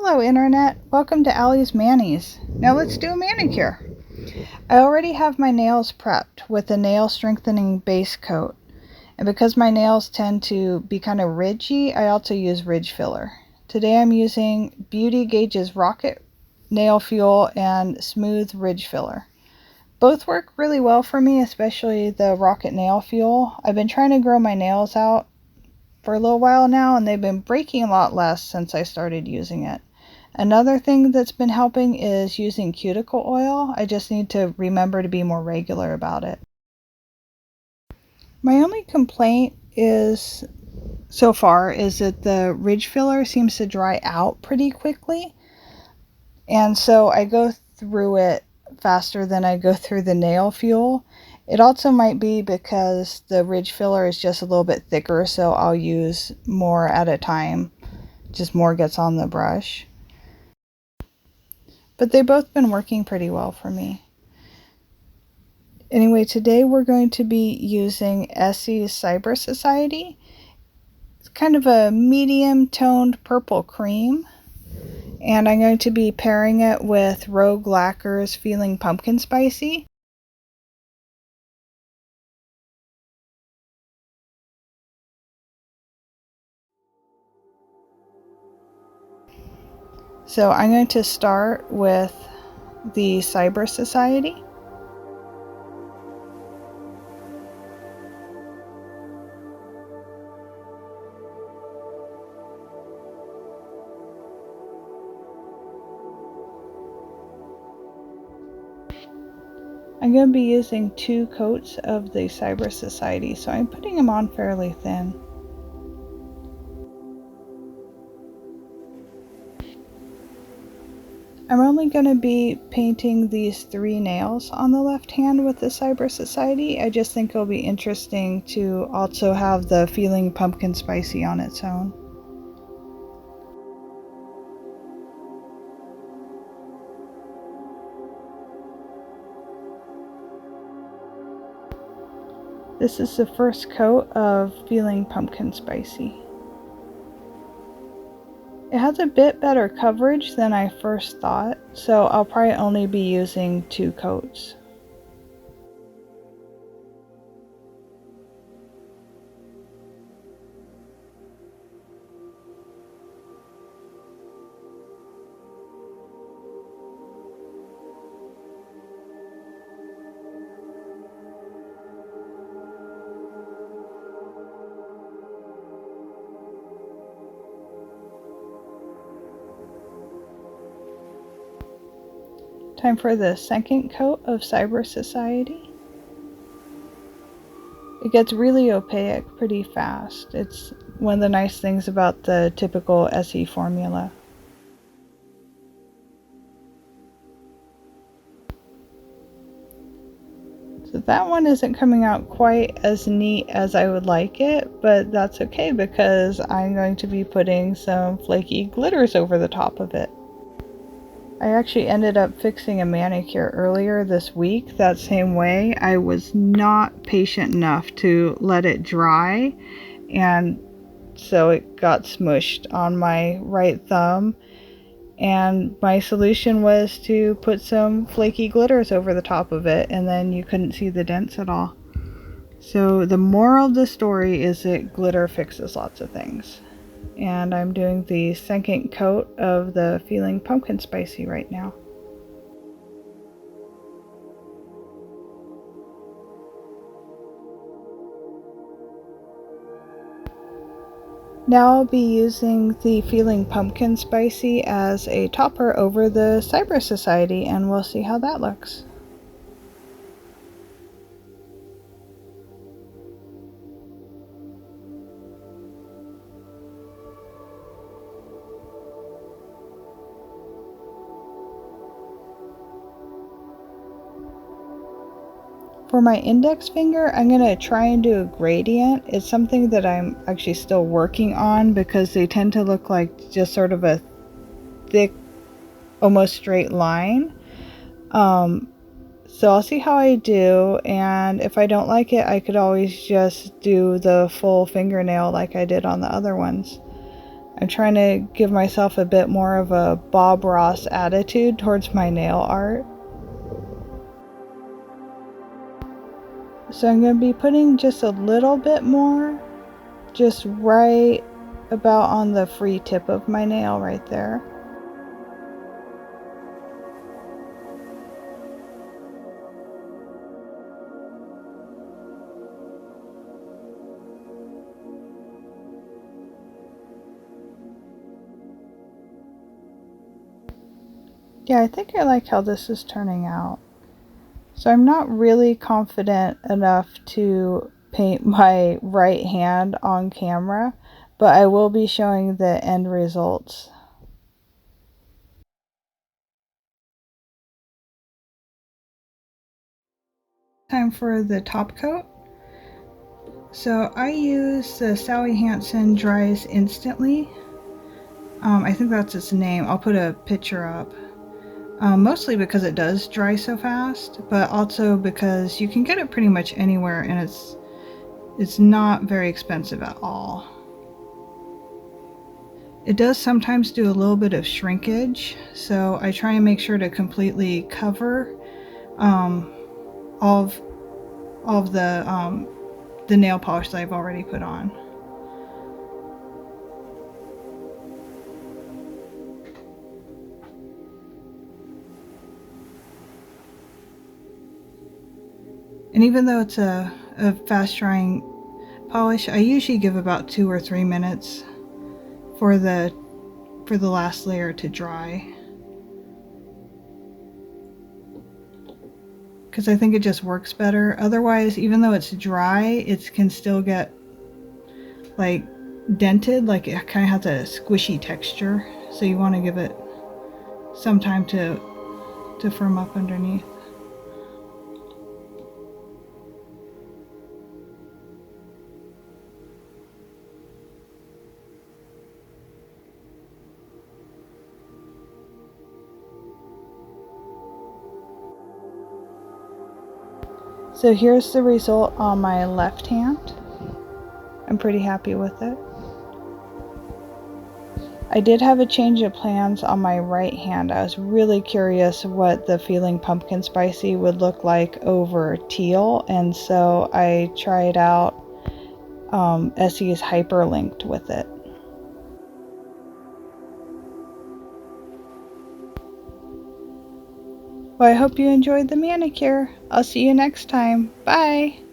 Hello Internet, welcome to Allie's Manis. Now let's do a manicure. I already have my nails prepped with a nail strengthening base coat. And because my nails tend to be kind of ridgy, I also use ridge filler. Today I'm using Beauty Gauge's Rocket Nail Fuel and Smooth Ridge Filler. Both work really well for me, especially the Rocket Nail Fuel. I've been trying to grow my nails out for a little while now, and they've been breaking a lot less since I started using it. Another thing that's been helping is using cuticle oil. I just need to remember to be more regular about it. My only complaint so far is that the ridge filler seems to dry out pretty quickly, and so I go through it faster than I go through the nail fuel. It also might be because the ridge filler is just a little bit thicker, so I'll use more at a time. Just more gets on the brush. But they've both been working pretty well for me. Anyway, today we're going to be using Essie's Cyber Society. It's kind of a medium toned purple cream. And I'm going to be pairing it with Rogue Lacquer's Feeling Pumpkin Spicy. So I'm going to start with the Cyber Society. I'm going to be using 2 coats of the Cyber Society, so I'm putting them on fairly thin. I'm only going to be painting these 3 nails on the left hand with the Cyber Society. I just think it'll be interesting to also have the Feeling Pumpkin Spicy on its own. This is the first coat of Feeling Pumpkin Spicy. It has a bit better coverage than I first thought, so I'll probably only be using 2 coats. Time for the second coat of Cyber Society. It gets really opaque pretty fast. It's one of the nice things about the typical Essie formula. So that one isn't coming out quite as neat as I would like it, but that's okay because I'm going to be putting some flaky glitters over the top of it. I actually ended up fixing a manicure earlier this week that same way. I was not patient enough to let it dry, and so it got smushed on my right thumb, and my solution was to put some flaky glitters over the top of it, and then you couldn't see the dents at all. So the moral of the story is that glitter fixes lots of things. And I'm doing the second coat of the Feeling Pumpkin Spicy right now. Now I'll be using the Feeling Pumpkin Spicy as a topper over the Cyber Society, and we'll see how that looks. For my index finger, I'm going to try and do a gradient. It's something that I'm actually still working on because they tend to look like just sort of a thick, almost straight line. So I'll see how I do, and if I don't like it, I could always just do the full fingernail like I did on the other ones. I'm trying to give myself a bit more of a Bob Ross attitude towards my nail art. So I'm going to be putting just a little bit more, just right about on the free tip of my nail right there. Yeah, I think I like how this is turning out. So I'm not really confident enough to paint my right hand on camera, but I will be showing the end results. Time for the top coat. So I use the Sally Hansen Dries Instantly. I think that's its name. I'll put a picture up. Mostly because it does dry so fast, but also because you can get it pretty much anywhere and it's not very expensive at all. It does sometimes do a little bit of shrinkage, so I try and make sure to completely cover all of the nail polish that I've already put on. And even though it's a fast drying polish, I usually give about 2 or 3 minutes for the last layer to dry, because I think it just works better. Otherwise, even though it's dry, it can still get like dented, like it kind of has a squishy texture, so you want to give it some time to firm up underneath. So here's the result on my left hand. I'm pretty happy with it. I did have a change of plans on my right hand. I was really curious what the Feeling Pumpkin Spicy would look like over teal, and so I tried out Essie's Hyperlinked with it. Well, I hope you enjoyed the manicure. I'll see you next time. Bye!